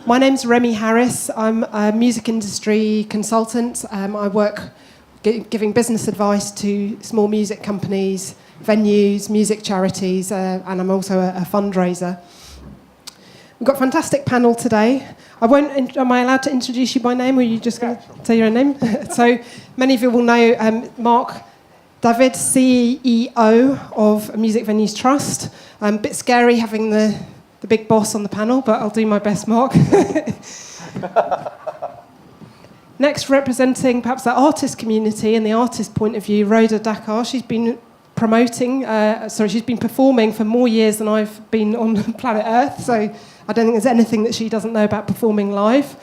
My name's Remi Harris. I'm a music industry consultant. I work giving business advice to small music companies, venues, music charities, and I'm also a fundraiser. We've got a fantastic panel today. Am I allowed to introduce you by name, or are you just going to say your own name? So many of you will know Mark Davyd, CEO of Music Venues Trust. A bit scary having the big boss on the panel, but I'll do my best, Mark. Next, representing perhaps the artist community and the artist point of view, Rhoda, Dakar. She's been she's been performing for more years than I've been on planet Earth, so I don't think there's anything that she doesn't know about performing live.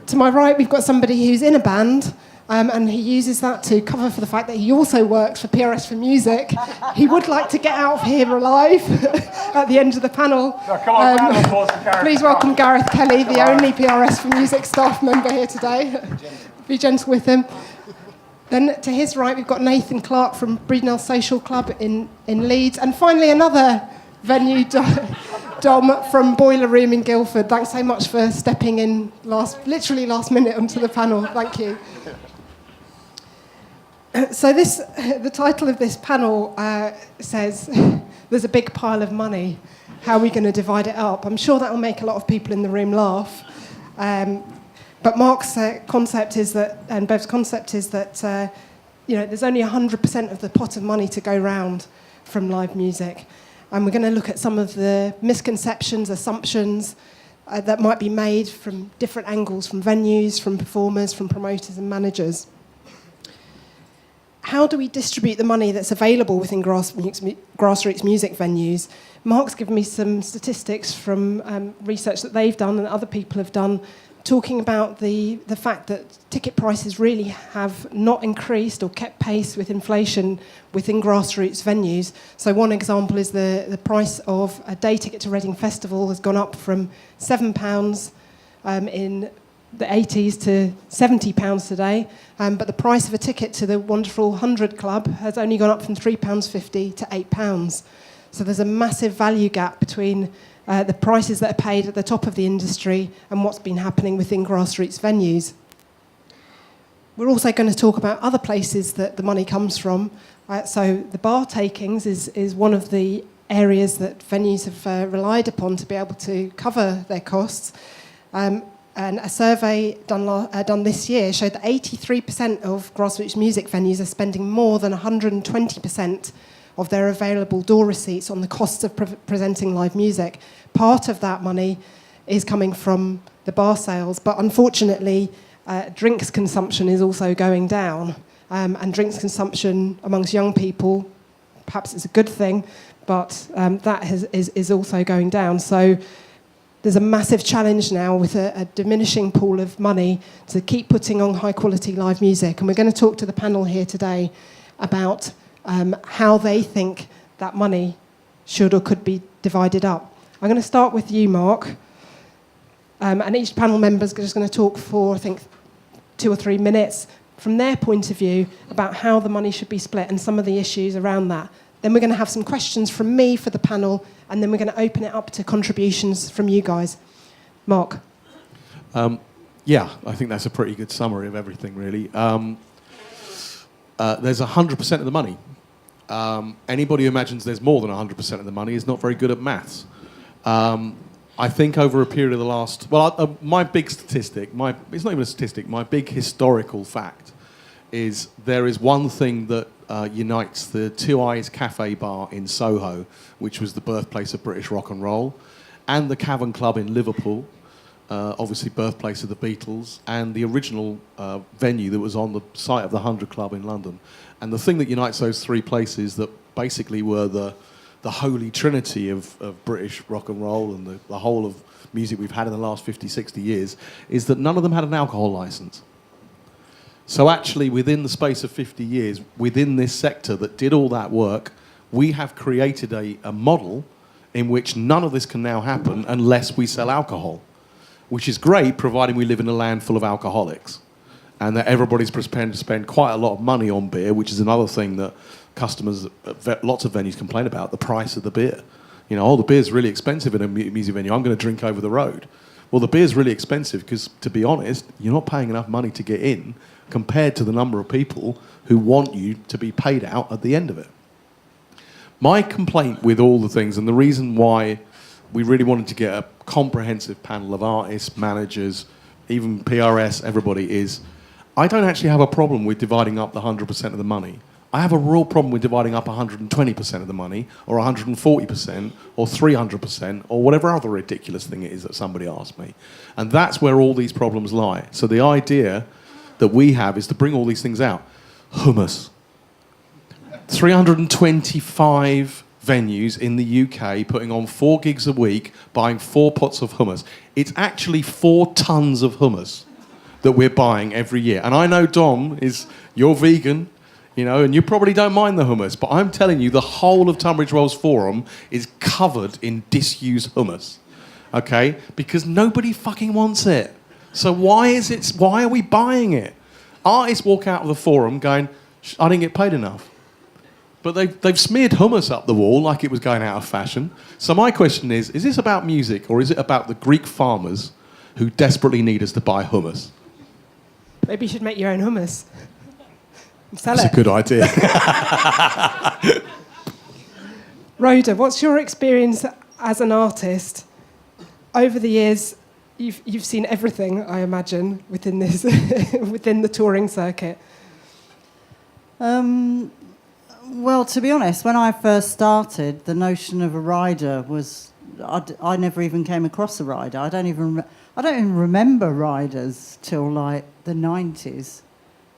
To my right, we've got somebody who's in a band, and he uses that to cover for the fact that he also works for PRS for Music. He would like to get out of here alive at the end of the panel. No, come on, round of applause for Gareth. Please welcome Gareth Kelly, the only PRS for Music staff member here today. Be gentle with him. Then to his right, we've got Nathan Clark from Brudenell Social Club in Leeds. And finally, another venue Dom from Boiler Room in Guildford. Thanks so much for stepping in literally last minute onto the panel. Thank you. So the title of this panel says, there's a big pile of money. How are we going to divide it up? I'm sure that will make a lot of people in the room laugh. But Mark's concept is that, and Bev's concept is that, there's only 100% of the pot of money to go round from live music. And we're going to look at some of the misconceptions, assumptions that might be made from different angles, from venues, from performers, from promoters and managers. How do we distribute the money that's available within grassroots music venues? Mark's given me some statistics from research that they've done and other people have done, talking about the fact that ticket prices really have not increased or kept pace with inflation within grassroots venues. So one example is the price of a day ticket to Reading Festival has gone up from £7 in the 80s to £70 today, but the price of a ticket to the wonderful 100 Club has only gone up from £3.50 to £8. So there's a massive value gap between the prices that are paid at the top of the industry and what's been happening within grassroots venues. We're also going to talk about other places that the money comes from. So the bar takings is one of the areas that venues have relied upon to be able to cover their costs. And a survey done this year showed that 83% of grassroots music venues are spending more than 120% of their available door receipts on the costs of presenting live music. Part of that money is coming from the bar sales, but unfortunately, drinks consumption is also going down. And drinks consumption amongst young people, perhaps it's a good thing, but that is also going down. So there's a massive challenge now with a diminishing pool of money to keep putting on high-quality live music. And we're going to talk to the panel here today about how they think that money should or could be divided up. I'm going to start with you, Mark. And each panel member is just going to talk for, I think, 2 or 3 minutes from their point of view about how the money should be split and some of the issues around that. Then we're going to have some questions from me for the panel, and then we're going to open it up to contributions from you guys. Mark? Yeah, I think that's a pretty good summary of everything, really. There's 100% of the money. Anybody who imagines there's more than 100% of the money is not very good at maths. I think over a period of the last... Well, my big statistic, it's not even a statistic, my big historical fact is there is one thing that unites the Two Eyes Cafe Bar in Soho, which was the birthplace of British rock and roll, and the Cavern Club in Liverpool, obviously birthplace of the Beatles, and the original venue that was on the site of the 100 Club in London. And the thing that unites those three places that basically were the holy trinity of British rock and roll and the whole of music we've had in the last 50, 60 years is that none of them had an alcohol licence. So actually, within the space of 50 years, within this sector that did all that work, we have created a model in which none of this can now happen unless we sell alcohol, which is great, providing we live in a land full of alcoholics, and that everybody's prepared to spend quite a lot of money on beer, which is another thing that customers, lots of venues complain about, the price of the beer. You know, oh, the beer's really expensive in a music venue. I'm going to drink over the road. Well, the beer's really expensive because, to be honest, you're not paying enough money to get in compared to the number of people who want you to be paid out at the end of it. My complaint with all the things, and the reason why we really wanted to get a comprehensive panel of artists, managers, even PRS, everybody, is I don't actually have a problem with dividing up the 100% of the money. I have a real problem with dividing up 120% of the money, or 140%, or 300%, or whatever other ridiculous thing it is that somebody asked me. And that's where all these problems lie. So the idea that we have is to bring all these things out. Hummus. 325 venues in the UK putting on 4 gigs a week, buying 4 pots of hummus. It's actually 4 tons of hummus that we're buying every year. And I know, Dom, you're vegan, you know, and you probably don't mind the hummus, but I'm telling you, the whole of Tunbridge Wells Forum is covered in disused hummus, okay? Because nobody fucking wants it. So why are we buying it? Artists walk out of the forum going, I didn't get paid enough. But they've smeared hummus up the wall like it was going out of fashion. So my question is this about music, or is it about the Greek farmers who desperately need us to buy hummus? Maybe you should make your own hummus. Sell That's it. a good idea. Rhoda, what's your experience as an artist? Over the years, you've seen everything, I imagine, within this within the touring circuit. Well, to be honest, when I first started, the notion of a rider was... I never even came across a rider. I don't even remember riders till, like, the 90s.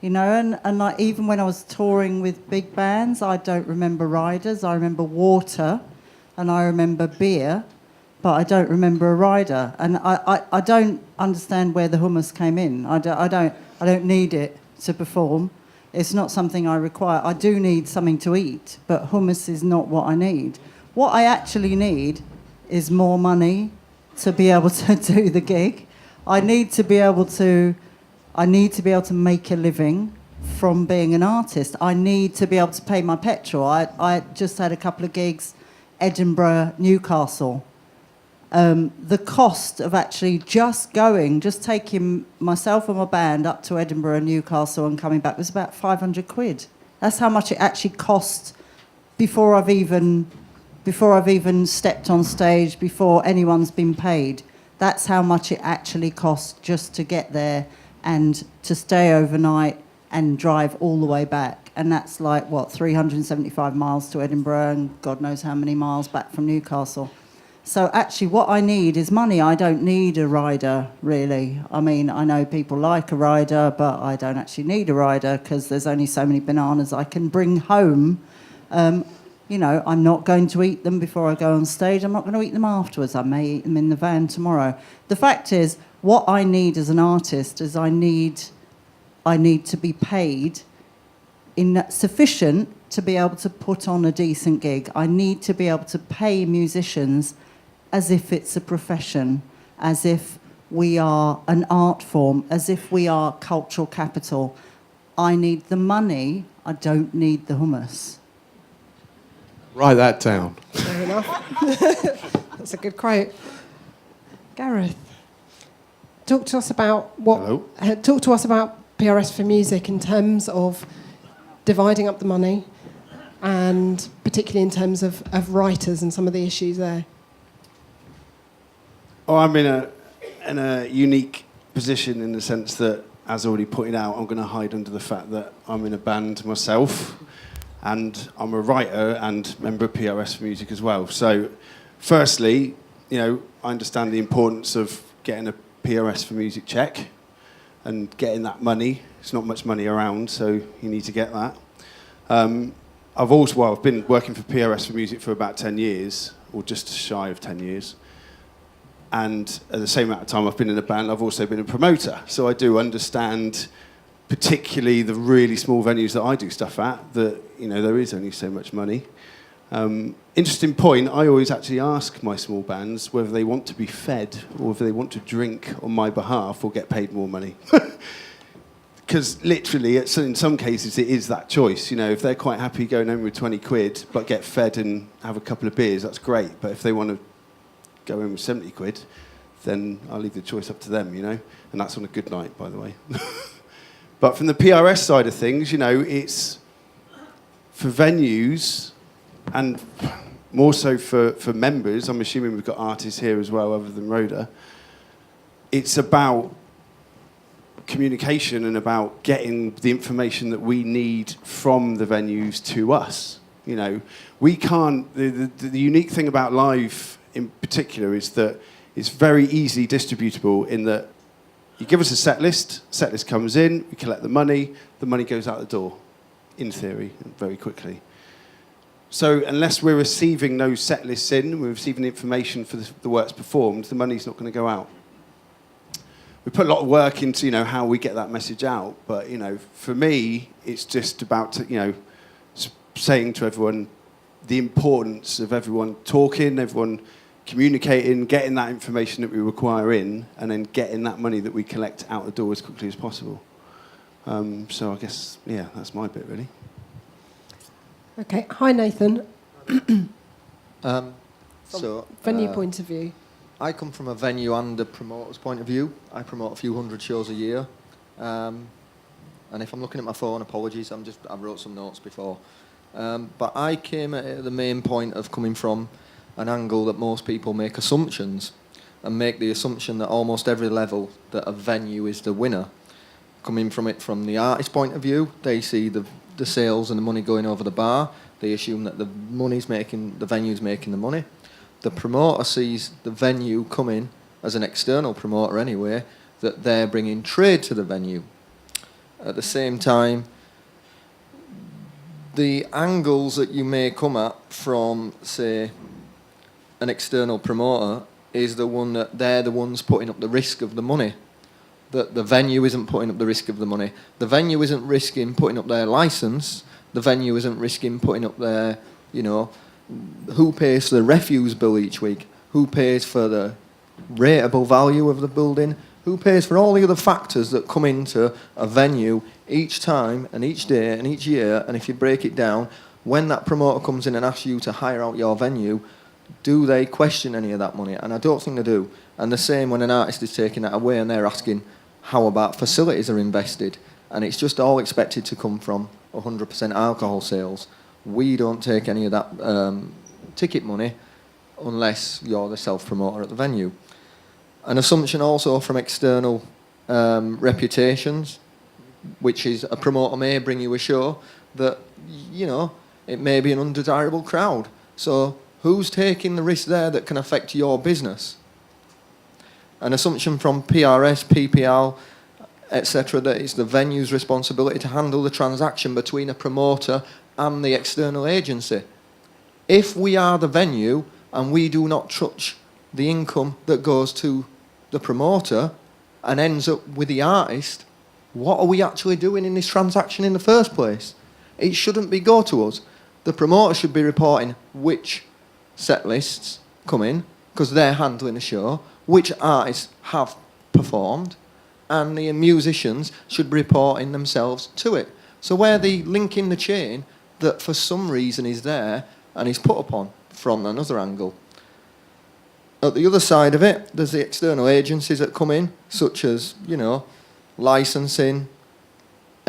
You know, and like, even when I was touring with big bands, I don't remember riders. I remember water and I remember beer, but I don't remember a rider. And I don't understand where the hummus came in. I don't need it to perform. It's not something I require. I do need something to eat, but hummus is not what I need. What I actually need is more money to be able to do the gig. I need to be able to make a living from being an artist. I need to be able to pay my petrol. I just had a couple of gigs, Edinburgh, Newcastle. The cost of actually just taking myself and my band up to Edinburgh and Newcastle and coming back was about 500 quid. That's how much it actually cost before I've even stepped on stage, before anyone's been paid. That's how much it actually cost just to get there and to stay overnight and drive all the way back. And that's like, 375 miles to Edinburgh and God knows how many miles back from Newcastle. So actually what I need is money. I don't need a rider, really. I mean, I know people like a rider, but I don't actually need a rider because there's only so many bananas I can bring home. You know, I'm not going to eat them before I go on stage. I'm not going to eat them afterwards. I may eat them in the van tomorrow. The fact is, what I need as an artist is I need to be paid sufficient to be able to put on a decent gig. I need to be able to pay musicians as if it's a profession, as if we are an art form, as if we are cultural capital. I need the money. I don't need the hummus. Write that down. Fair enough. That's a good quote. Gareth, talk to us about talk to us about PRS for Music in terms of dividing up the money, and particularly in terms of writers and some of the issues there. Oh, I'm in a unique position in the sense that, as already pointed out, I'm going to hide under the fact that I'm in a band myself, and I'm a writer and member of PRS for Music as well. So, firstly, you know, I understand the importance of getting a PRS for Music check and getting that money. It's not much money around, so you need to get that. I've been working for PRS for Music for about 10 years, or just shy of 10 years. And at the same amount of time I've been in a band, I've also been a promoter. So I do understand, particularly the really small venues that I do stuff at, that, you know, there is only so much money. Interesting point, I always actually ask my small bands whether they want to be fed or whether they want to drink on my behalf or get paid more money. because literally, in some cases, it is that choice. You know, if they're quite happy going home with 20 quid, but get fed and have a couple of beers, that's great. But if they want to go home with 70 quid, then I'll leave the choice up to them, you know. And that's on a good night, by the way. But from the PRS side of things, you know, it's for venues and more so for members. I'm assuming we've got artists here as well, other than Rhoda. It's about communication and about getting the information that we need from the venues to us. You know, we can't. The unique thing about live, in particular, is that it's very easily distributable. In that, you give us a set list comes in, we collect the money goes out the door, in theory, very quickly. So unless we're receiving those set lists in, we're receiving information for the works performed, the money's not going to go out. We put a lot of work into, you know, how we get that message out, but, you know, for me, it's just about, you know, saying to everyone the importance of everyone talking, everyone communicating, getting that information that we require in, and then getting that money that we collect out the door as quickly as possible. So I guess, yeah, that's my bit, really. Okay. Hi, Nathan. Venue Venue point of view. I come from a venue and a promoter's point of view. I promote a few hundred shows a year. And if I'm looking at my phone, apologies, I wrote some notes before. But I came at the main point of coming from an angle that most people make assumptions and make the assumption that almost every level that a venue is the winner. Coming from it from the artist point of view, they see the sales and the money going over the bar. They assume that the venue's making the money. The promoter sees the venue coming as an external promoter anyway, that they're bringing trade to the venue. At the same time, the angles that you may come at from, say, an external promoter is the one that they're the ones putting up the risk of the money. That the venue isn't putting up the risk of the money. The venue isn't risking putting up their license. The venue isn't risking putting up their, you know, who pays for the refuse bill each week? Who pays for the rateable value of the building? Who pays for all the other factors that come into a venue each time and each day and each year? And if you break it down, when that promoter comes in and asks you to hire out your venue, do they question any of that money? And I don't think they do. And the same when an artist is taking that away and they're asking, how about facilities are invested? And it's just all expected to come from 100% alcohol sales. We don't take any of that ticket money unless you're the self-promoter at the venue. An assumption also from external reputations, which is a promoter may bring you a show that, you know, it may be an undesirable crowd. So who's taking the risk there that can affect your business? An assumption from PRS, PPL, etc., that it's the venue's responsibility to handle the transaction between a promoter and the external agency. If we are the venue and we do not touch the income that goes to the promoter and ends up with the artist, what are we actually doing in this transaction in the first place? It shouldn't be go to us. The promoter should be reporting which set lists come in, because they're handling the show, which artists have performed, and the musicians should be reporting themselves to it. So where the link in the chain that for some reason is there and is put upon from another angle. At the other side of it, there's the external agencies that come in, such as, you know, licensing,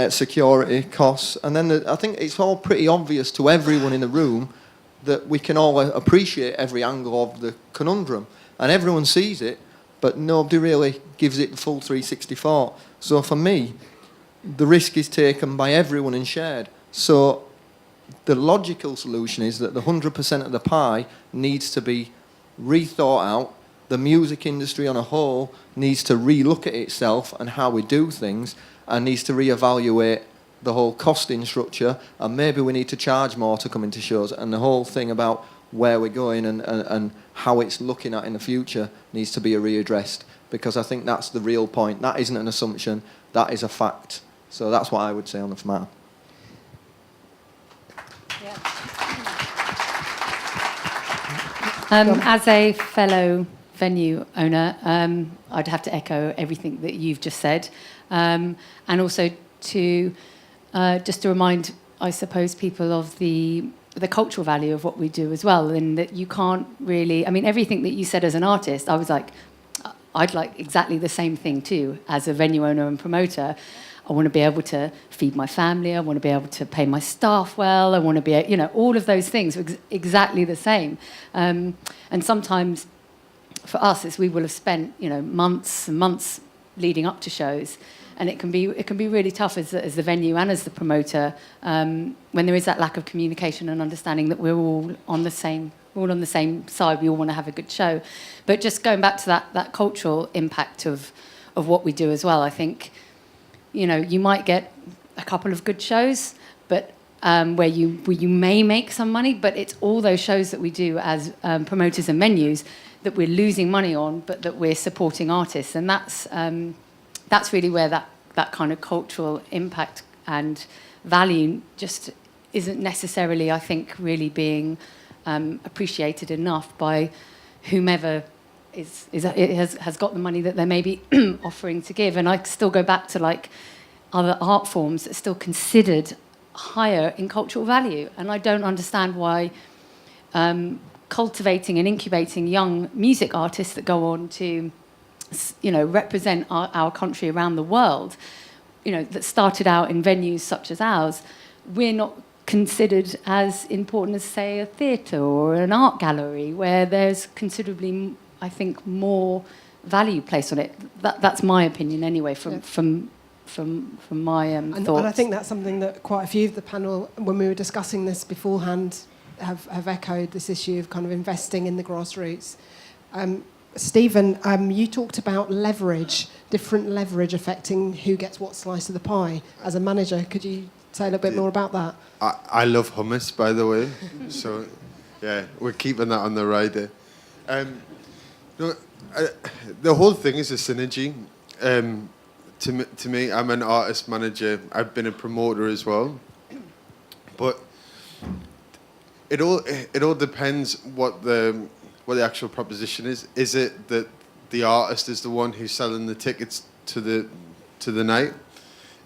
security costs, and then I think it's all pretty obvious to everyone in the room that we can all appreciate every angle of the conundrum, and everyone sees it, but nobody really gives it the full 360 thought. So for me, the risk is taken by everyone and shared. So the logical solution is that the 100% of the pie needs to be rethought out. The music industry on a whole needs to relook at itself and how we do things, and needs to reevaluate the whole costing structure, and maybe we need to charge more to come into shows, and the whole thing about where we're going and how it's looking at in the future needs to be readdressed, because I think that's the real point. That isn't an assumption, that is a fact. So that's what I would say on the matter. As a fellow venue owner, I'd have to echo everything that you've just said. And also, to just to remind, I suppose, people of the cultural value of what we do as well, and that you can't really. I mean, everything that you said as an artist, I was like, I'd like exactly the same thing too as a venue owner and promoter. I want to be able to feed my family. I want to be able to pay my staff well. I want to be, all of those things are exactly the same. And sometimes, for us, we will have spent, months and months leading up to shows, and it can be really tough as the venue and as the promoter when there is that lack of communication and understanding that we're all on the same side. We all want to have a good show. But just going back to that cultural impact of what we do as well, I think. You might get a couple of good shows, but where you may make some money, but it's all those shows that we do as promoters and venues that we're losing money on, but that we're supporting artists, and that's really where that kind of cultural impact and value just isn't necessarily, I think, really being appreciated enough by whomever has got the money that they may be offering to give. And I still go back to other art forms that are still considered higher in cultural value. And I don't understand why cultivating and incubating young music artists that go on to represent our country around the world, that started out in venues such as ours, we're not considered as important as, say, a theatre or an art gallery, where there's considerably, I think, more value placed on it. That's my opinion, anyway, from my thoughts. And I think that's something that quite a few of the panel, when we were discussing this beforehand, have echoed this issue of kind of investing in the grassroots. Stephen, you talked about leverage, different leverage affecting who gets what slice of the pie. As a manager, could you say a little bit more about that? I love hummus, by the way. So, yeah, we're keeping that on the rider. The whole thing is a synergy. To me, I'm an artist manager. I've been a promoter as well. But it all depends what the actual proposition is. Is it that the artist is the one who's selling the tickets to the night?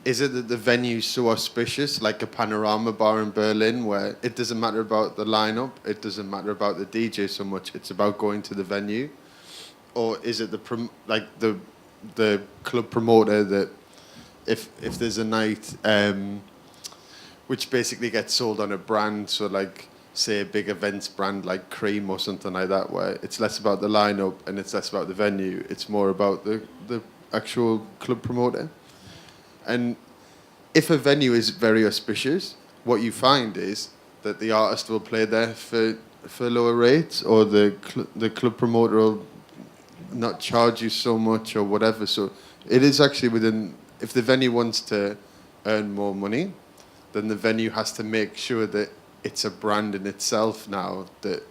Is it that the venue's so auspicious, like a Panorama bar in Berlin, where it doesn't matter about the lineup, it doesn't matter about the DJ so much, it's about going to the venue? Or is it the club promoter that if there's a night which basically gets sold on a brand, so like say a big events brand like Cream or something like that, where it's less about the lineup and it's less about the venue, it's more about the actual club promoter. And if a venue is very auspicious, what you find is that the artist will play there for lower rates, or the club promoter will not charge you so much or whatever. So it is actually within, if the venue wants to earn more money, then the venue has to make sure that it's a brand in itself now that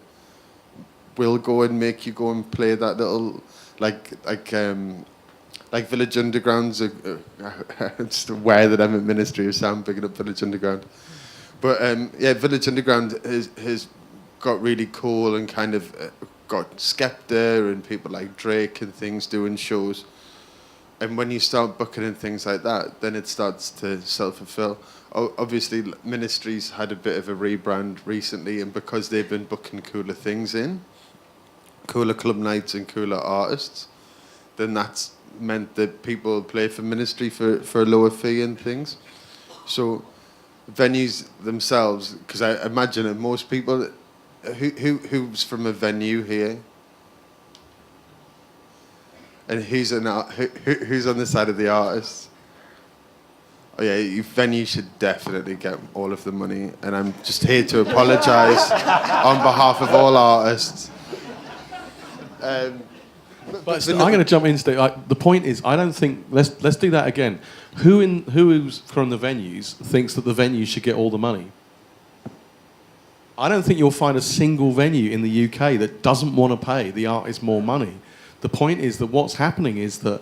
will go and make you go and play that little, like Village Underground's, I'm just aware that I'm at Ministry of Sound picking up Village Underground. But Village Underground has got really cool and kind of got Skepta and people like Drake and things doing shows. And when you start booking and things like that, then it starts to self-fulfill. Obviously, Ministry's had a bit of a rebrand recently, and because they've been booking cooler things in, cooler club nights and cooler artists, then that's meant that people play for Ministry for a lower fee and things. So venues themselves, because I imagine that most people, who's from a venue here, and who's on the side of the artists? Oh yeah, venue should definitely get all of the money, and I'm just here to apologise on behalf of all artists. But I'm going to jump in. The point is, I don't think let's do that again. Who's from the venues thinks that the venue should get all the money? I don't think you'll find a single venue in the UK that doesn't want to pay the artist more money. The point is that what's happening is that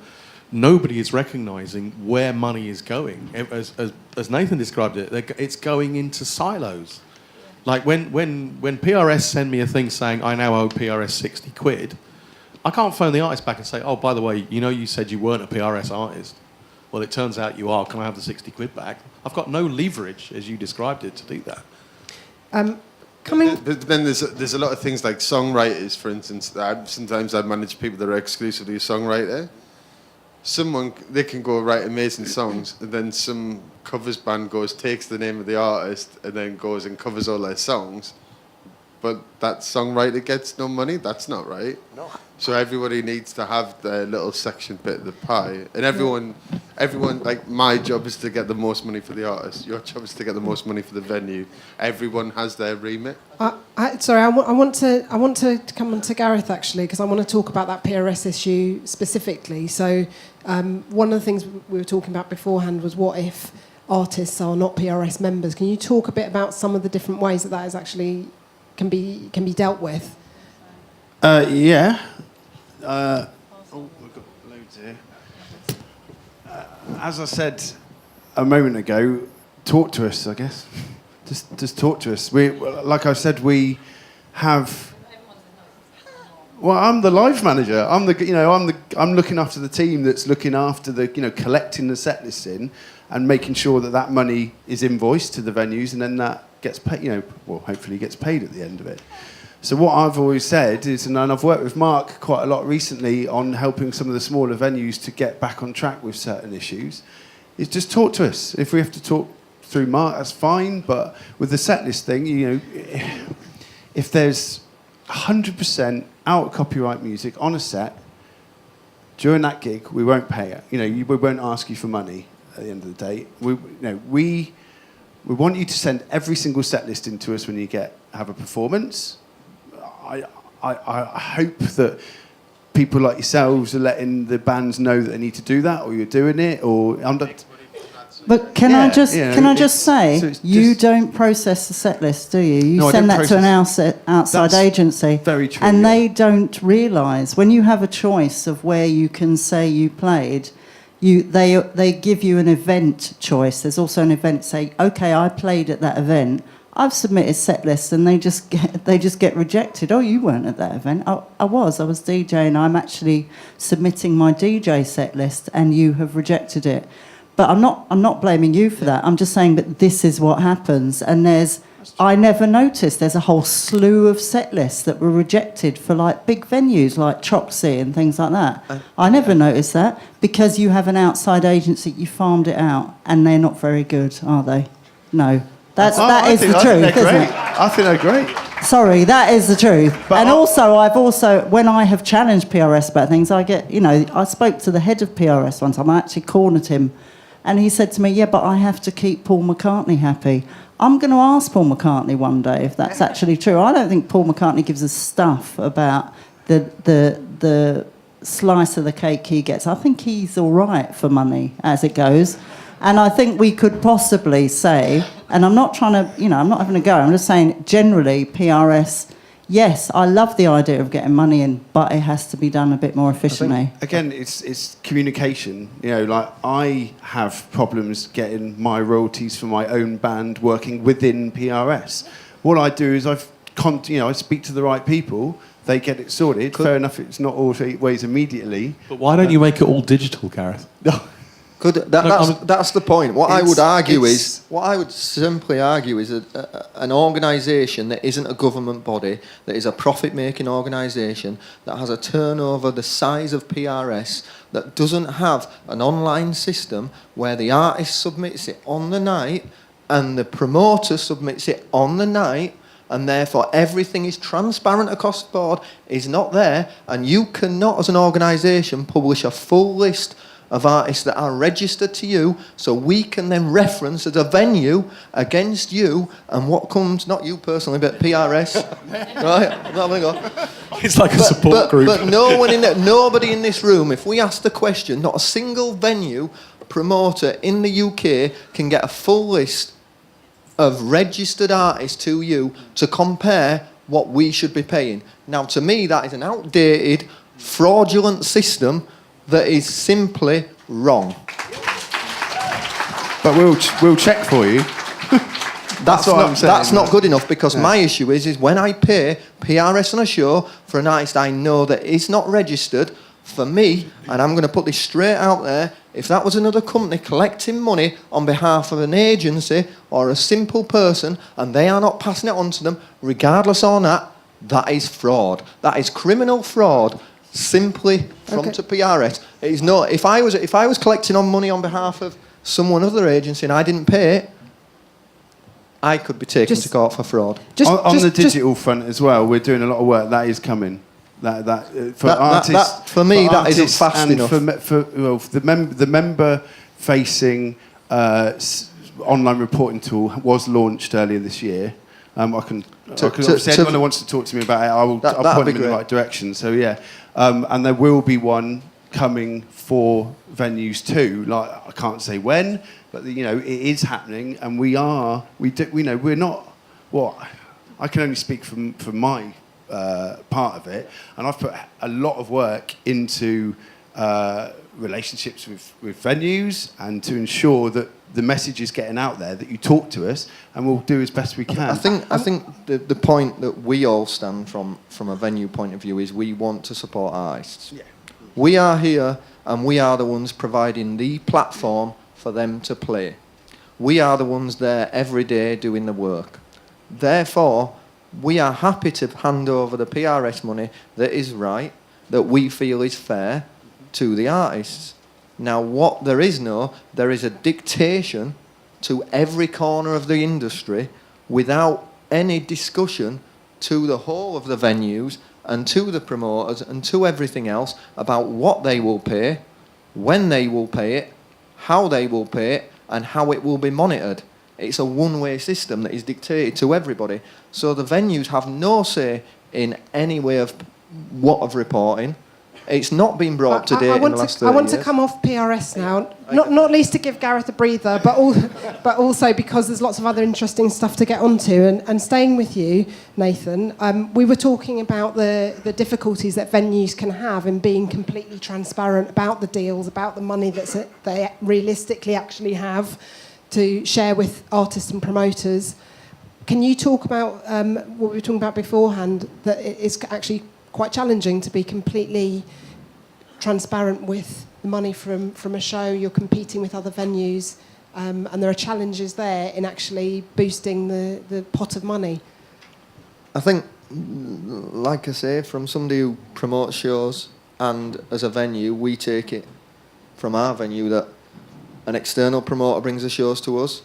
nobody is recognising where money is going. As Nathan described it, it's going into silos. Like when PRS send me a thing saying I now owe PRS 60 quid, I can't phone the artist back and say, oh, by the way, you said you weren't a PRS artist. well, it turns out you are, can I have the 60 quid back? I've got no leverage, as you described it, to do that. But then there's a lot of things like songwriters, for instance. Sometimes I manage people that are exclusively a songwriter. They can go write amazing songs, and then some covers band takes the name of the artist, and then goes and covers all their songs. But that songwriter gets no money. That's not right. No. So everybody needs to have their little section bit of the pie, and everyone, like my job is to get the most money for the artist. Your job is to get the most money for the venue. Everyone has their remit. I want to come on to Gareth actually, because I want to talk about that PRS issue specifically. So one of the things we were talking about beforehand was what if artists are not PRS members? Can you talk a bit about some of the different ways that is actually can be dealt with? Yeah. We've got loads here. As I said a moment ago, talk to us, I guess. Just talk to us. Like I said, we have. Well, I'm the live manager. I'm looking after the team that's looking after the collecting the set lists in and making sure that money is invoiced to the venues, and then that gets paid. Hopefully gets paid at the end of it. So what I've always said is, and I've worked with Mark quite a lot recently on helping some of the smaller venues to get back on track with certain issues, is just talk to us. If we have to talk through Mark, that's fine. But with the set list thing, if there's 100% out copyright music on a set during that gig, we won't pay it. We won't ask you for money at the end of the day. We want you to send every single set list in to us when you have a performance. I hope that people like yourselves are letting the bands know that they need to do that, or you're doing it, or But can I just say, you don't process the set list, do you? You send that to an outside agency. Very true. And they don't realise, when you have a choice of where you can say you played, they give you an event choice. There's also an event say, okay, I played at that event. I've submitted set lists and they just get rejected. Oh, you weren't at that event. I was DJing. I'm actually submitting my DJ set list and you have rejected it. But I'm not blaming you for that. I'm just saying that this is what happens. And I never noticed there's a whole slew of set lists that were rejected for like big venues like Troxy and things like that. I never noticed that because you have an outside agency, you farmed it out, and they're not very good, are they? No. That is the truth, isn't it? I think they're great. Sorry, that is the truth. But I've also, when I have challenged PRS about things, I get, I spoke to the head of PRS one time. I actually cornered him, and he said to me, "Yeah, but I have to keep Paul McCartney happy." I'm going to ask Paul McCartney one day if that's actually true. I don't think Paul McCartney gives a stuff about the slice of the cake he gets. I think he's all right for money as it goes. And I think we could possibly say, and I'm not trying to, I'm not having a go, I'm just saying generally PRS, yes, I love the idea of getting money in, but it has to be done a bit more efficiently. Again, it's communication. Like I have problems getting my royalties for my own band working within PRS. What I do is I speak to the right people, they get it sorted. Fair enough, it's not always immediately. But why don't you make it all digital, Gareth? That's the point. What I would simply argue is an organisation that isn't a government body, that is a profit-making organisation, that has a turnover the size of PRS, that doesn't have an online system where the artist submits it on the night and the promoter submits it on the night, and therefore everything is transparent across the board, is not there, and you cannot, as an organisation, publish a full list of artists that are registered to you, so we can then reference as a venue against you, and what comes, not you personally, but PRS. Right? I'm not having a go. It's like a support group. But nobody in this room, if we ask the question, not a single venue promoter in the UK can get a full list of registered artists to you to compare what we should be paying. Now, to me, that is an outdated, fraudulent system that is simply wrong. But we'll check for you. That's what I'm saying. That's not good enough, because my issue is when I pay PRS on a show for an artist I know that is not registered For me, and I'm going to put this straight out there, if that was another company collecting money on behalf of an agency or a simple person and they are not passing it on to them, regardless or not, that is fraud. That is criminal fraud, simply from to PRS. It is not. If I was collecting on money on behalf of someone other agency and I didn't pay it, I could be taken to court for fraud. On the digital front as well, we're doing a lot of work. That is coming. For me, that isn't fast enough. For the member-facing online reporting tool was launched earlier this year. Obviously, anyone who wants to talk to me about it, I'll point them in the right direction. So yeah, and there will be one coming for venues too. Like, I can't say when, but it is happening, and we're not. Well, I can only speak from my part of it, and I've put a lot of work into relationships with venues and to ensure that the message is getting out there, that you talk to us, and we'll do as best we can. I think the point that we all stand from a venue point of view is we want to support artists. Yeah. We are here, and we are the ones providing the platform for them to play. We are the ones there every day doing the work. Therefore, we are happy to hand over the PRS money that is right, that we feel is fair, to the artists. Now, there is a dictation to every corner of the industry without any discussion to the whole of the venues and to the promoters and to everything else about what they will pay, when they will pay it, how they will pay it, and how it will be monitored. It's a one-way system that is dictated to everybody. So the venues have no say in any way of what of reporting. It's not been brought up to date in the last 30 years. I want to come off PRS now, not least to give Gareth a breather, but also because there's lots of other interesting stuff to get onto. And staying with you, Nathan, we were talking about the difficulties that venues can have in being completely transparent about the deals, about the money that they realistically actually have to share with artists and promoters. Can you talk about what we were talking about beforehand, that it is actually quite challenging to be completely transparent with the money from a show? You're competing with other venues, and there are challenges there in actually boosting the pot of money. I think, like I say, from somebody who promotes shows and as a venue, we take it from our venue that an external promoter brings the shows to us.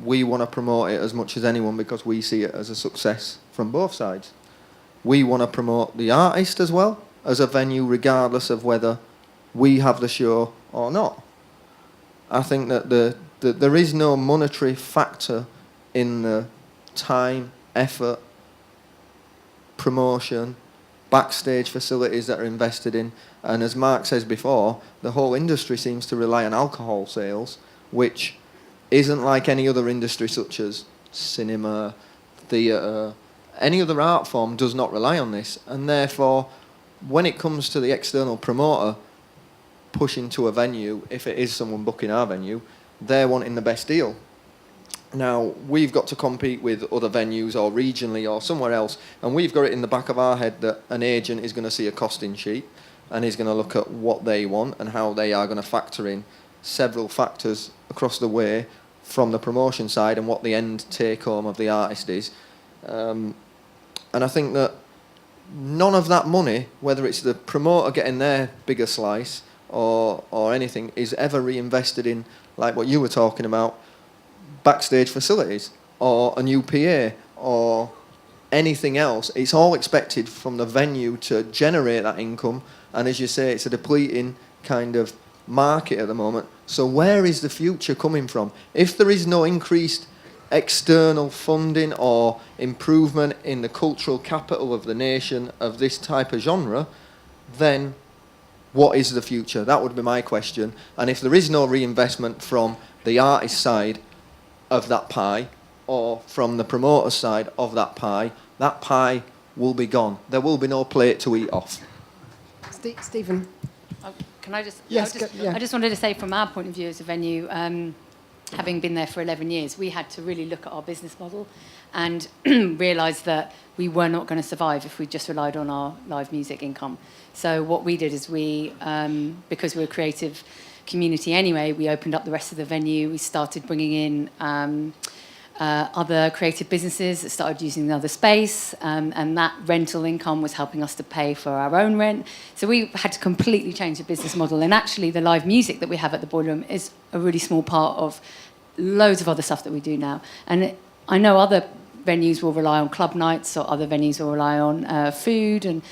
We want to promote it as much as anyone because we see it as a success from both sides. We want to promote the artist as well as a venue, regardless of whether we have the show or not. I think that there is no monetary factor in the time, effort, promotion, backstage facilities that are invested in. And as Mark says before, the whole industry seems to rely on alcohol sales, which isn't like any other industry such as cinema, theatre. Any other art form does not rely on this, and therefore, when it comes to the external promoter pushing to a venue, if it is someone booking our venue, they're wanting the best deal. Now, we've got to compete with other venues or regionally or somewhere else, and we've got it in the back of our head that an agent is going to see a costing sheet and is going to look at what they want and how they are going to factor in several factors across the way from the promotion side and what the end take-home of the artist is. And I think that none of that money, whether it's the promoter getting their bigger slice or anything, is ever reinvested in, like what you were talking about, backstage facilities or a new PA or anything else. It's all expected from the venue to generate that income. And as you say, it's a depleting kind of market at the moment. So where is the future coming from? If there is no increased external funding or improvement in the cultural capital of the nation of this type of genre, then what is the future? That would be my question. And if there is no reinvestment from the artist side of that pie or from the promoter side of that pie will be gone. There will be no plate to eat off. Stephen? Can I just... Yes, I just wanted to say from our point of view as a venue, having been there for 11 years, we had to really look at our business model and realise that we were not going to survive if we just relied on our live music income. So what we did is because we're a creative community anyway, we opened up the rest of the venue. We started bringing in other creative businesses that started using the other space, and that rental income was helping us to pay for our own rent. So we had to completely change the business model. And actually, the live music that we have at the Boiler Room is a really small part of loads of other stuff that we do now. And I know other venues will rely on club nights, or other venues will rely on food and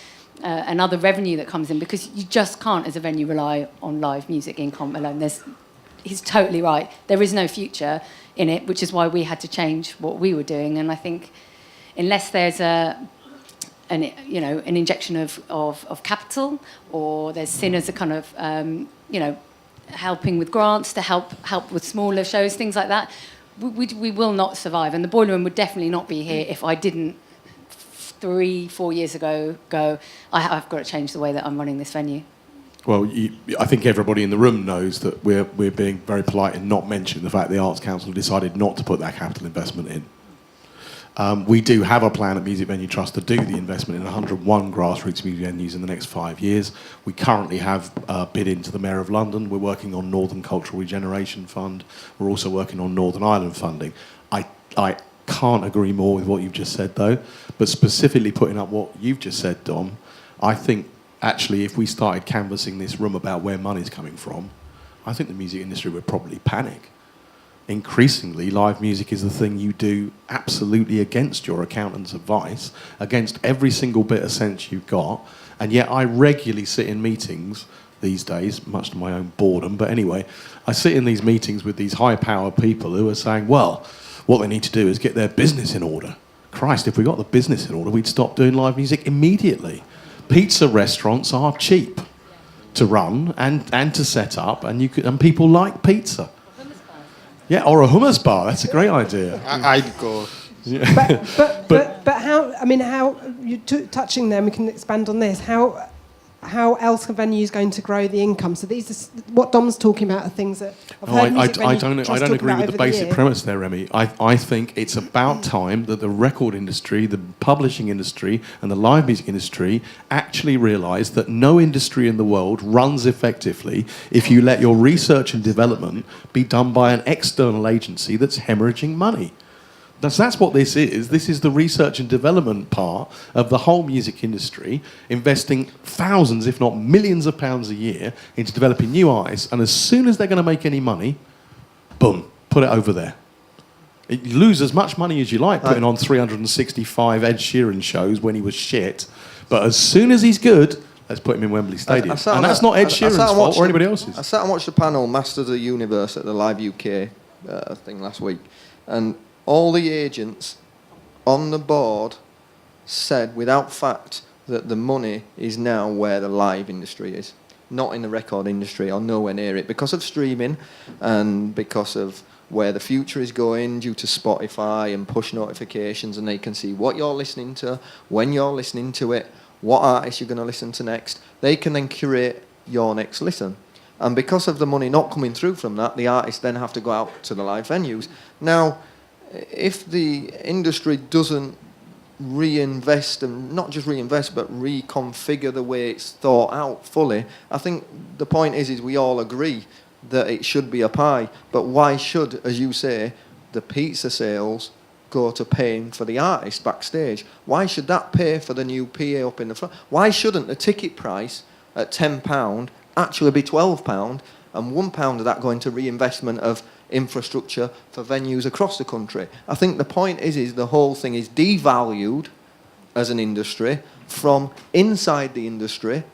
other revenue that comes in, because you just can't, as a venue, rely on live music income alone. He's totally right. There is no future in it, which is why we had to change what we were doing. And I think unless there's an injection of capital, or there's seen as a kind of helping with grants to help with smaller shows, things like that, we will not survive. And the Boiler Room would definitely not be here if I didn't 3-4 years ago go, I've got to change the way that I'm running this venue. Well, I think everybody in the room knows that we're being very polite and not mentioning the fact the Arts Council decided not to put that capital investment in. We do have a plan at Music Venue Trust to do the investment in 101 grassroots music venues in the next 5 years. We currently have bid into the Mayor of London. We're working on Northern Cultural Regeneration Fund. We're also working on Northern Ireland funding. I can't agree more with what you've just said, though. But specifically putting up what you've just said, Dom, I think actually if we started canvassing this room about where money's coming from, I think the music industry would probably panic. Increasingly, live music is the thing you do absolutely against your accountant's advice, against every single bit of sense you've got. And yet I regularly sit in meetings these days, much to my own boredom, but anyway, I sit in these meetings with these high-powered people who are saying, well, what they need to do is get their business in order. Christ, if we got the business in order, we'd stop doing live music immediately. Pizza restaurants are cheap to run and to set up, and people like pizza. Yeah, or a hummus bar. That's a great idea. I'd go. But how? I mean, how you touching them? We can expand on this. How else are venues going to grow the income? So these are what Dom's talking about are things that I don't agree with the basic premise there, Remi. I think it's about time that the record industry, the publishing industry, and the live music industry actually realise that no industry in the world runs effectively if you let your research and development be done by an external agency that's hemorrhaging money. That's what this is. This is the research and development part of the whole music industry, investing thousands, if not millions of pounds a year into developing new artists, and as soon as they're going to make any money, boom, put it over there. You lose as much money as you like putting on 365 Ed Sheeran shows when he was shit, but as soon as he's good, let's put him in Wembley Stadium. And that's not Ed Sheeran's fault or anybody else's. I sat and watched the panel Masters of the Universe at the Live UK thing last week, and all the agents on the board said without fact that the money is now where the live industry is, not in the record industry or nowhere near it, because of streaming and because of where the future is going due to Spotify and push notifications, and they can see what you're listening to, when you're listening to it, what artist you're going to listen to next. They can then curate your next listen. And because of the money not coming through from that, the artists then have to go out to the live venues. Now, if the industry doesn't reinvest, and not just reinvest, but reconfigure the way it's thought out fully, I think the point is we all agree that it should be a pie. But why should, as you say, the pizza sales go to paying for the artist backstage? Why should that pay for the new PA up in the front? Why shouldn't the ticket price at £10 actually be £12, and £1 of that going to reinvestment of infrastructure for venues across the country? I think the point is the whole thing is devalued as an industry from inside the industry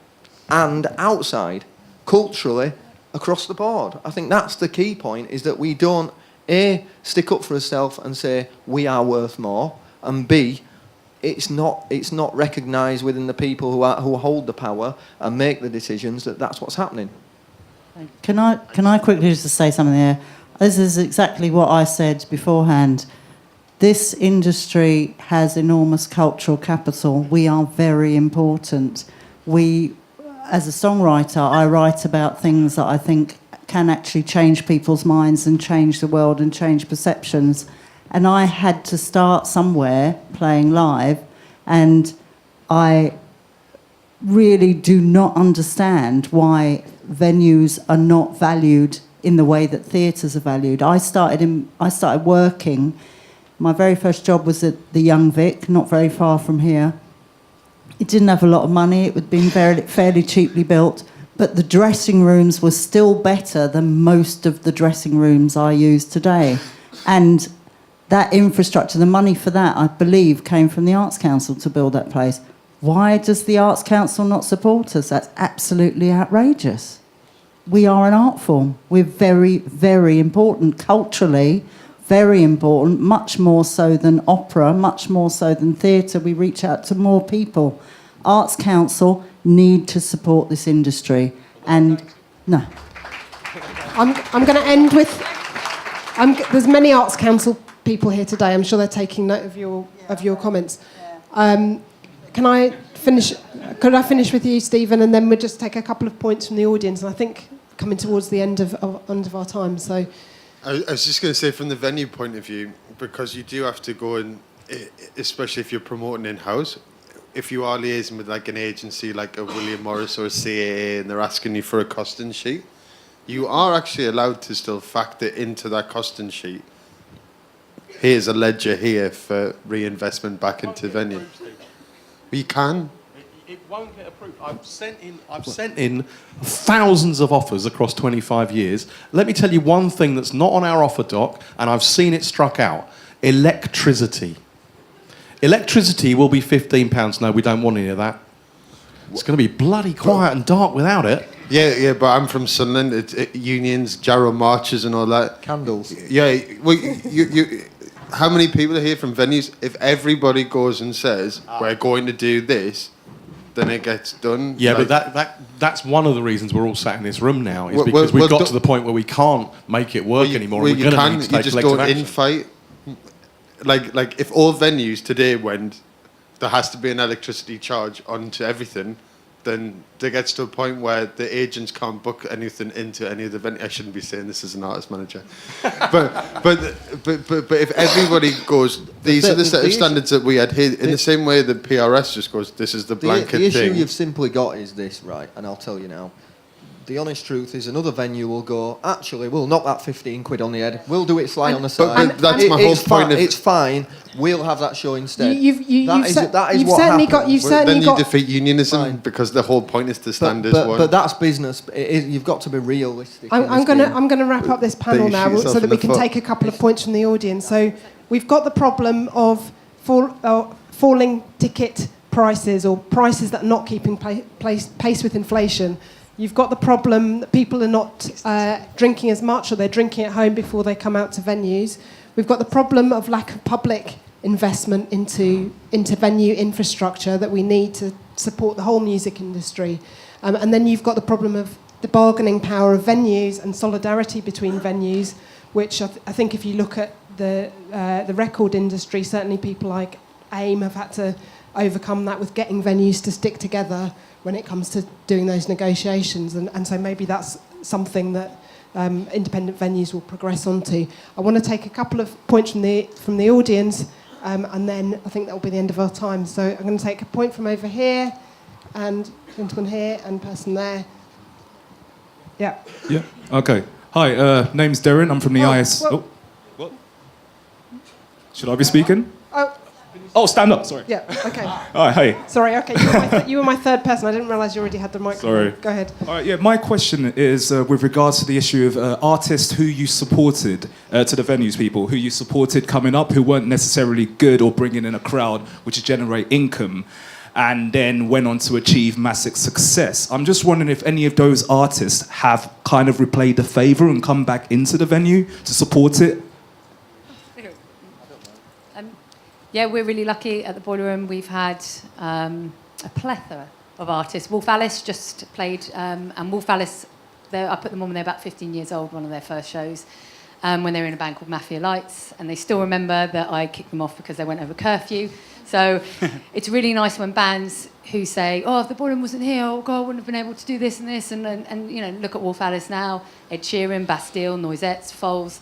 and outside, culturally, across the board. I think that's the key point, is that we don't, A, stick up for ourselves and say we are worth more, and B, it's not recognised within the people who hold the power and make the decisions that that's what's happening. Can I quickly just say something there? This is exactly what I said beforehand. This industry has enormous cultural capital. We are very important. As a songwriter, I write about things that I think can actually change people's minds and change the world and change perceptions. And I had to start somewhere playing live, And I really do not understand why venues are not valued in the way that theatres are valued. I started working. My very first job was at the Young Vic, not very far from here. It didn't have a lot of money. It had been fairly cheaply built, but the dressing rooms were still better than most of the dressing rooms I use today. And that infrastructure, the money for that, I believe, came from the Arts Council to build that place. Why does the Arts Council not support us? That's absolutely outrageous. We are an art form. We're very, very important culturally, very important, much more so than opera, much more so than theatre. We reach out to more people. Arts Council need to support this industry. And no. I'm going to end with... there's many Arts Council people here today. I'm sure they're taking note of your comments. Can I finish? Could I finish with you, Stephen, and then we'll just take a couple of points from the audience? And I think coming towards the end of our time. So, I was just going to say, from the venue point of view, because you do have to go and, especially if you're promoting in-house, if you are liaising with like an agency like a William Morris or a CAA and they're asking you for a costing sheet, you are actually allowed to still factor into that costing sheet. Here's a ledger here for reinvestment back into venue. You can. It won't get approved. I've sent in thousands of offers across 25 years. Let me tell you one thing that's not on our offer doc, and I've seen it struck out. Electricity. Electricity will be £15. No, we don't want any of that. It's going to be bloody quiet and dark without it. Yeah, but I'm from Sunderland. It's unions, Jarrow marches and all that. Candles. Yeah, well, you how many people are here from venues? If everybody goes and says, we're going to do this, then it gets done. Yeah, like, but that's one of the reasons we're all sat in this room now, is because we've got to the point where we can't make it work anymore. Well, We're you going to can, need to you take just collective don't action. infight. Like if all venues today went, there has to be an electricity charge onto everything, then there gets to a point where the agents can't book anything into any of the venues. I shouldn't be saying this as an artist manager, but if everybody goes, these are the set of standards that we had here. In the same way the PRS just goes, this is the blanket the issue thing. you've simply got is this, right? And I'll tell you now. The honest truth is another venue will go, actually, we'll knock that 15 quid on the head. We'll do it sly on the side. But that's my whole point. It's fine. We'll have that show instead. You've that is certainly what happens. got. You've certainly then you got. defeat unionism Fine. because the whole point is to stand as one. But that's business. You've got to be realistic. I'm going to wrap up this panel you now shoot yourself so that in we the can foot. take a couple of points from the audience. So we've got the problem of falling ticket prices, or prices that are not keeping pace with inflation. You've got the problem that people are not drinking as much, or they're drinking at home before they come out to venues. We've got the problem of lack of public investment into venue infrastructure that we need to support the whole music industry. And then you've got the problem of the bargaining power of venues and solidarity between venues, which I think if you look at the record industry, certainly people like AIM have had to overcome that with getting venues to stick together when it comes to doing those negotiations. And so maybe that's something that independent venues will progress onto. I want to take a couple of points from the audience, and then I think that will be the end of our time. So I'm going to take a point from over here, and gentleman here, and person there. Yeah. Yeah. Okay. Hi. Name's Darren. I'm from the IS. Well, Oh. What? Should I be speaking? Oh, stand up. Sorry. yeah. Okay. All right. Hey. Sorry. Okay. You were my third person. I didn't realise you already had the microphone. Sorry. Go ahead. All right. Yeah. My question is with regards to the issue of artists who you supported to the venues, people who you supported coming up, who weren't necessarily good or bringing in a crowd which would generate income, and then went on to achieve massive success. I'm just wondering if any of those artists have kind of replayed the favour and come back into the venue to support it. Yeah, we're really lucky at the Boiler Room. We've had a plethora of artists. Wolf Alice just played, and Wolf Alice, I put them on when they're about 15 years old, one of their first shows, when they were in a band called Mafia Lights, and they still remember that I kicked them off because they went over curfew. So it's really nice when bands who say, oh, if the Boiler Room wasn't here, oh God, I wouldn't have been able to do this and this, and you know, look at Wolf Alice now, Ed Sheeran, Bastille, Noisettes, Foals,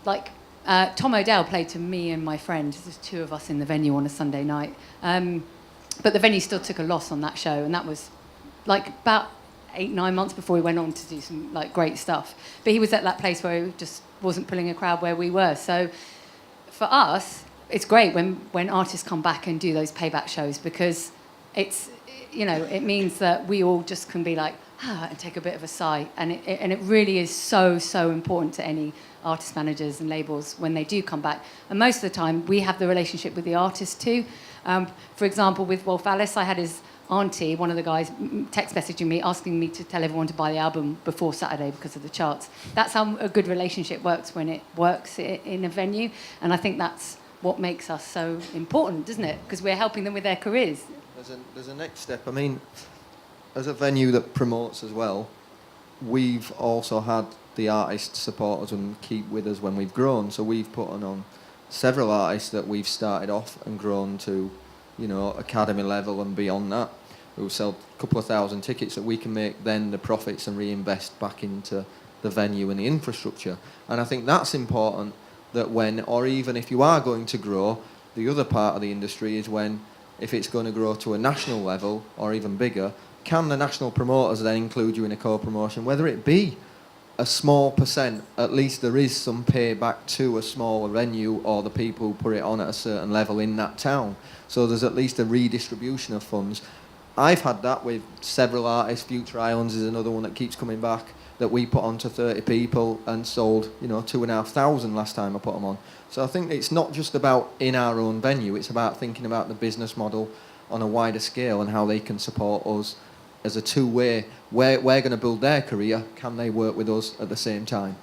like, Tom O'Dell played to me and my friend. There's two of us in the venue on a Sunday night. But the venue still took a loss on that show, and that was like about 8-9 months before he went on to do some like great stuff. But he was at that place where he just wasn't pulling a crowd where we were. So for us, it's great when artists come back and do those payback shows, because it's, you know, it means that we all just can be like, and take a bit of a sigh. And it really is so important to any artist managers and labels when they do come back. And most of the time, we have the relationship with the artist too. For example, with Wolf Alice, I had his auntie, one of the guys, text messaging me, asking me to tell everyone to buy the album before Saturday because of the charts. That's how a good relationship works when it works in a venue. And I think that's what makes us so important, doesn't it? Because we're helping them with their careers. There's a next step. I mean, as a venue that promotes as well, we've also had the artists support us and keep with us when we've grown. So we've put on several artists that we've started off and grown to, you know, academy level and beyond that, who sell a couple of thousand tickets that we can make then the profits and reinvest back into the venue and the infrastructure. And I think that's important, that when, or even if you are going to grow, the other part of the industry is when, if it's going to grow to a national level or even bigger, can the national promoters then include you in a co-promotion, whether it be a small percent, at least there is some payback to a smaller venue or the people who put it on at a certain level in that town. So there's at least a redistribution of funds. I've had that with several artists. Future Islands is another one that keeps coming back, that we put on to 30 people and sold, you know, 2,500 last time I put them on. So I think it's not just about in our own venue, it's about thinking about the business model on a wider scale and how they can support us as a two-way. We're going to build their career. Can they work with us at the same time?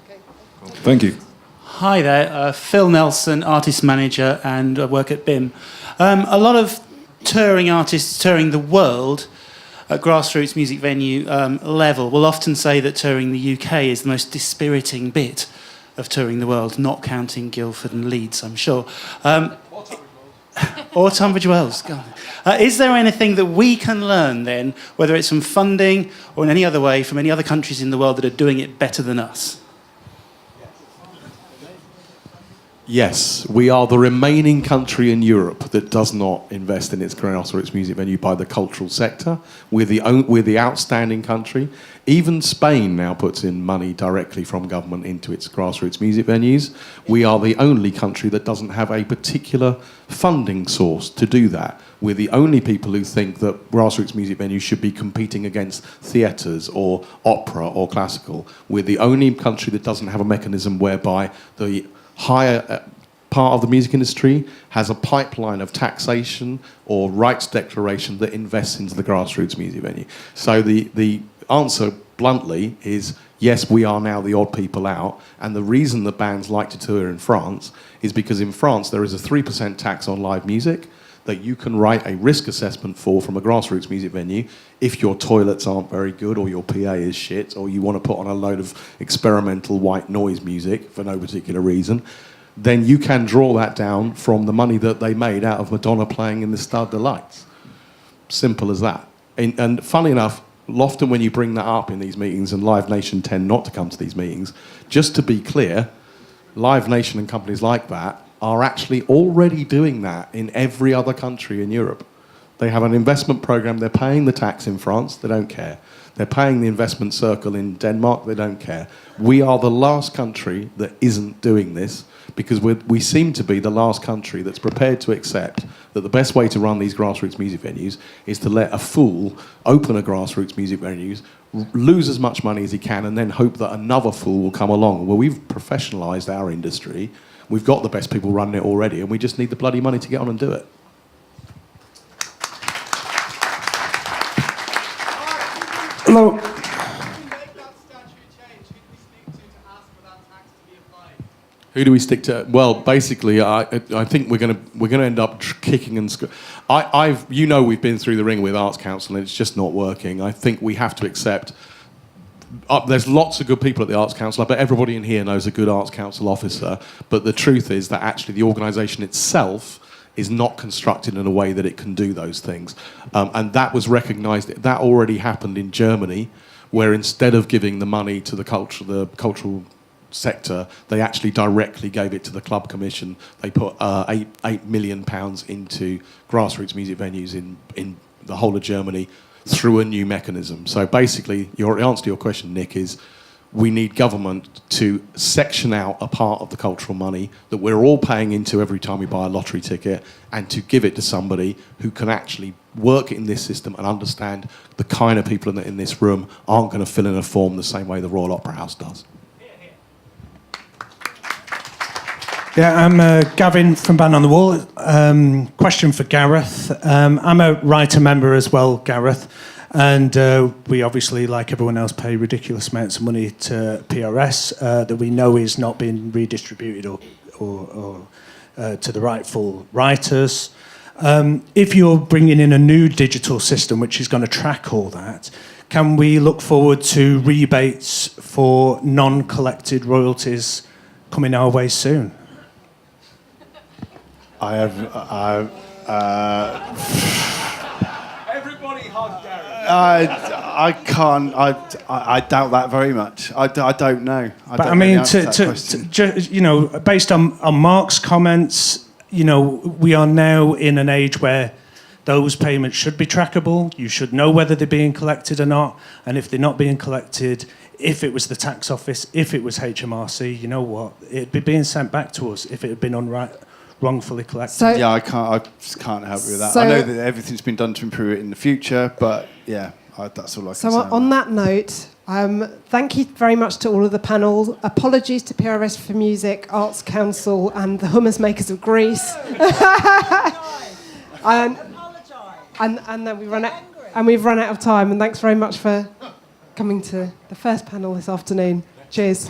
Thank you. Hi there, Phil Nelson, artist manager, and I work at BIM. A lot of touring artists touring the world at grassroots music venue level will often say that touring the UK is the most dispiriting bit of touring the world, not counting Guildford and Leeds, I'm sure. Or Tunbridge Wells. Is there anything that we can learn then, whether it's from funding or in any other way, from any other countries in the world that are doing it better than us? Yes, we are the remaining country in Europe that does not invest in its grassroots music venue by the cultural sector. We're the outstanding country. Even Spain now puts in money directly from government into its grassroots music venues. We are the only country that doesn't have a particular funding source to do that. We're the only people who think that grassroots music venues should be competing against theatres or opera or classical. We're the only country that doesn't have a mechanism whereby the higher part of the music industry has a pipeline of taxation or rights declaration that invests into the grassroots music venue. So the answer bluntly is yes, we are now the odd people out, and the reason that bands like to tour in France is because in France there is a 3% tax on live music that you can write a risk assessment for from a grassroots music venue if your toilets aren't very good or your PA is shit or you want to put on a load of experimental white noise music for no particular reason, then you can draw that down from the money that they made out of Madonna playing in the Stade de Lights. Simple as that. And funny enough, often when you bring that up in these meetings, and Live Nation tend not to come to these meetings, just to be clear, Live Nation and companies like that are actually already doing that in every other country in Europe. They have an investment program, they're paying the tax in France, they don't care. They're paying the investment circle in Denmark, they don't care. We are the last country that isn't doing this because we seem to be the last country that's prepared to accept that the best way to run these grassroots music venues is to let a fool open a grassroots music venues, lose as much money as he can, and then hope that another fool will come along. Well, we've professionalised our industry. We've got the best people running it already, and we just need the bloody money to get on and do it. Hello. Who do we stick to? Well, basically, I think we're gonna end up kicking and. We've been through the ring with Arts Council, and it's just not working. I think we have to accept. There's lots of good people at the Arts Council. I bet everybody in here knows a good Arts Council officer. But the truth is that actually the organisation itself is not constructed in a way that it can do those things. And that was recognised. That already happened in Germany, where instead of giving the money to the cultural sector, they actually directly gave it to the club commission. They put £8 million into grassroots music venues in the whole of Germany through a new mechanism. So basically, your answer to your question, Nick, is we need government to section out a part of the cultural money that we're all paying into every time we buy a lottery ticket, and to give it to somebody who can actually work in this system and understand the kind of people in this room aren't going to fill in a form the same way the Royal Opera House does. Yeah, I'm Gavin from Band on the Wall. Question for Gareth. I'm a writer member as well, Gareth, and we obviously, like everyone else, pay ridiculous amounts of money to PRS that we know is not being redistributed or to the rightful writers. If you're bringing in a new digital system which is going to track all that, can we look forward to rebates for non-collected royalties coming our way soon? Everybody hug Gareth. I can't. I doubt that very much. I don't know. But I mean, based on Mark's comments, we are now in an age where those payments should be trackable. You should know whether they're being collected or not, and if they're not being collected, if it was the tax office, if it was HMRC, you know what, it'd be being sent back to us if it had been wrongfully collected. So, yeah, I just can't help you with that. I know that everything's been done to improve it in the future, but yeah, that's all I can say. So on that note, thank you very much to all of the panel. Apologies to PRS for Music, Arts Council and the Hummus Makers of Greece. And then we've run out of time, and thanks very much for coming to the first panel this afternoon. Cheers.